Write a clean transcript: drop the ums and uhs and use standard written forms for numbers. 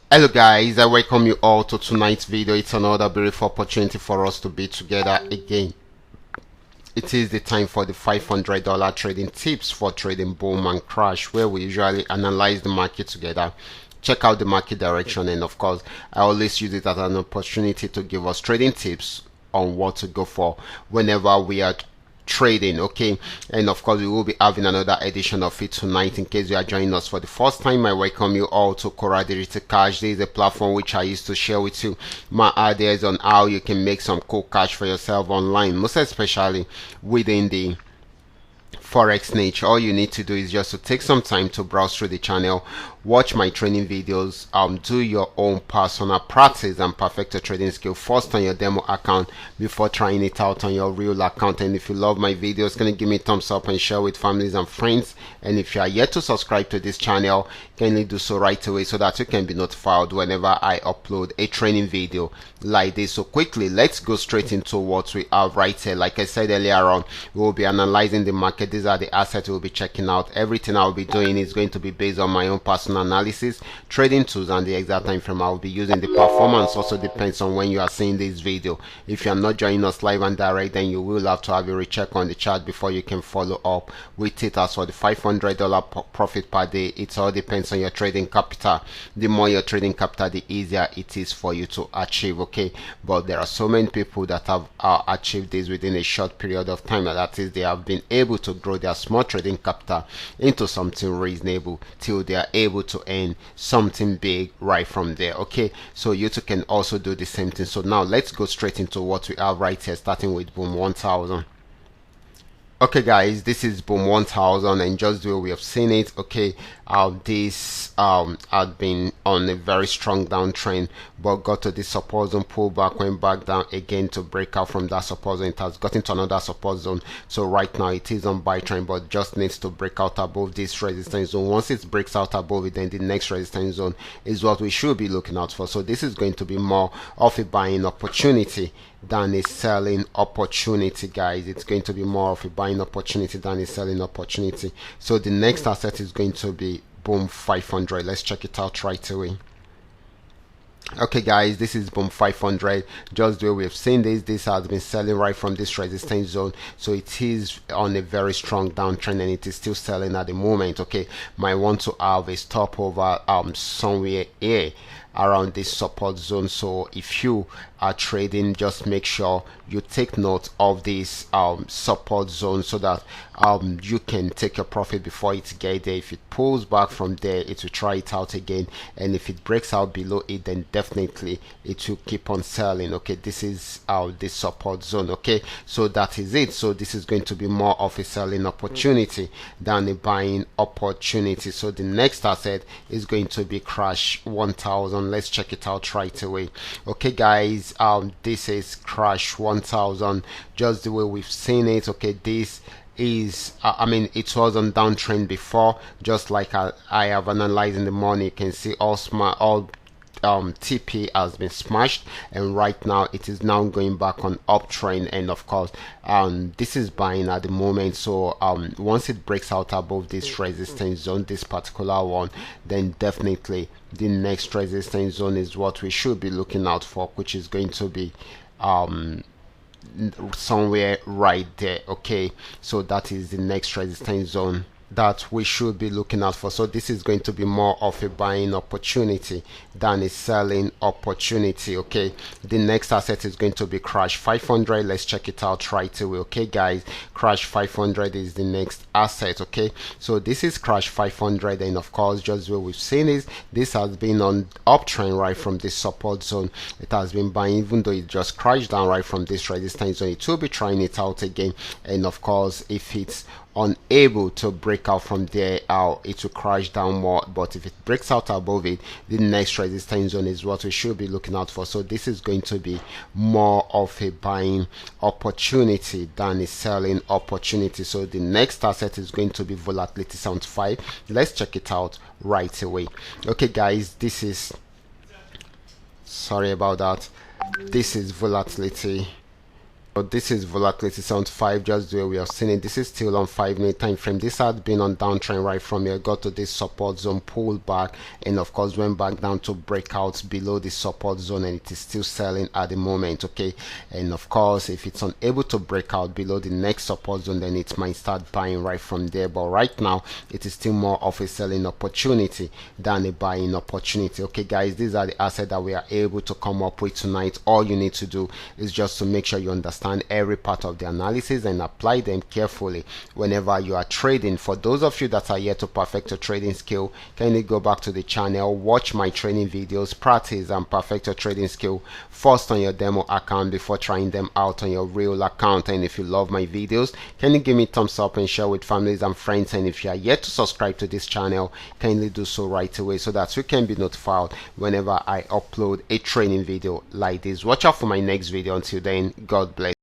Hello guys, I welcome you all to tonight's video. It's another beautiful opportunity for us to be together again. It is the time for the $500 trading tips for trading boom and crash, where we usually analyze the market together, check out the market direction, and of course I always use it as an opportunity to give us trading tips on what to go for whenever we are trading. Okay, and of course we will be having another edition of it tonight. In case you are joining us for the first time, I welcome you all to Qora Digital Cash. This is a platform which I used to share with you my ideas on how you can make some cool cash for yourself online, most especially within the forex niche. All you need to do is just to take some time to browse through the channel, watch my training videos, do your own personal practice and perfect your trading skill first on your demo account before trying it out on your real account. And if you love my videos, can you give me a thumbs up and share with families and friends? And if you are yet to subscribe to this channel, kindly do so right away so that you can be notified whenever I upload a training video like this. So quickly, let's go straight into what we have right here. Like I said earlier on, we will be analyzing the market. These are the assets we'll be checking out. Everything I'll be doing is going to be based on my own personal analysis, trading tools, and the exact time frame I'll be using. The performance also depends on when you are seeing this video. If you are not joining us live and direct, then you will have to have a recheck on the chart before you can follow up with it. As for the $500 profit per day, it all depends on your trading capital. The more your trading capital, the easier it is for you to achieve. Okay, but there are so many people that have achieved this within a short period of time. That is, they have been able to grow their small trading capital into something reasonable till they are able to earn something big right from there. Okay, so you too can also do the same thing. So now let's go straight into what we have right here, starting with boom 1000. Okay guys, this is boom 1000, and just the way we have seen it. Okay, this had been on a very strong downtrend, but got to this support zone, pull back, went back down again to break out from that support zone. It has got into another support zone, so right now it is on buy trend, but just needs to break out above this resistance zone. Once it breaks out above it, then the next resistance zone is what we should be looking out for. So this is going to be more of a buying opportunity than a selling opportunity, guys. It's going to be more of a buying opportunity than a selling opportunity. So the next asset is going to be boom 500. Let's check it out right away. Okay guys, this is boom 500. Just the way we have seen this has been selling right from this resistance zone, so it is on a very strong downtrend and it is still selling at the moment. Okay, might want to have a stopover somewhere here around this support zone. So if you are trading, just make sure you take note of this support zone so that you can take your profit before it gets there. If it pulls back from there, it will try it out again, and if it breaks out below it, then definitely it will keep on selling. Okay, this is this support zone. Okay, so that is it. So this is going to be more of a selling opportunity than a buying opportunity. So the next asset is going to be crash 1000. Let's check it out right away. Okay guys, this is crash 1000, just the way we've seen it. Okay, this is I mean, it was on downtrend before, just like I have analyzed in the morning. You can see all TP has been smashed, and right now it is now going back on uptrend, and of course this is buying at the moment. So once it breaks out above this resistance zone, this particular one, then definitely the next resistance zone is what we should be looking out for, which is going to be somewhere right there. Okay, so that is the next resistance zone that we should be looking out for. So this is going to be more of a buying opportunity than a selling opportunity. Okay, the next asset is going to be crash 500. Let's check it out right away. Okay guys, crash 500 is the next asset. Okay, so this is crash 500, and of course, just what we've seen is this has been on uptrend right from this support zone. It has been buying, even though it just crashed down right from this resistance zone. It will be trying it out again, and of course if it's unable to break out from there, it will crash down more. But if it breaks out above it, the next resistance zone is what we should be looking out for. So this is going to be more of a buying opportunity than a selling opportunity. So the next asset is going to be volatility 75. Let's check it out right away. Okay guys, this is, sorry about that, this is volatility So this is volatility 75, just the way we have seen it. This is still on 5-minute time frame. This had been on downtrend right from here, got to this support zone, pulled back, and of course went back down to breakouts below the support zone, and it is still selling at the moment. Okay, and of course if it's unable to break out below the next support zone, then it might start buying right from there. But right now it is still more of a selling opportunity than a buying opportunity. Okay guys, these are the assets that we are able to come up with tonight. All you need to do is just to make sure you understand every part of the analysis and apply them carefully whenever you are trading. For those of you that are yet to perfect your trading skill, kindly go back to the channel, watch my training videos, practice and perfect your trading skill first on your demo account before trying them out on your real account. And if you love my videos, kindly give me thumbs up and share with families and friends. And if you are yet to subscribe to this channel, kindly do so right away so that you can be notified whenever I upload a training video like this. Watch out for my next video. Until then, God bless.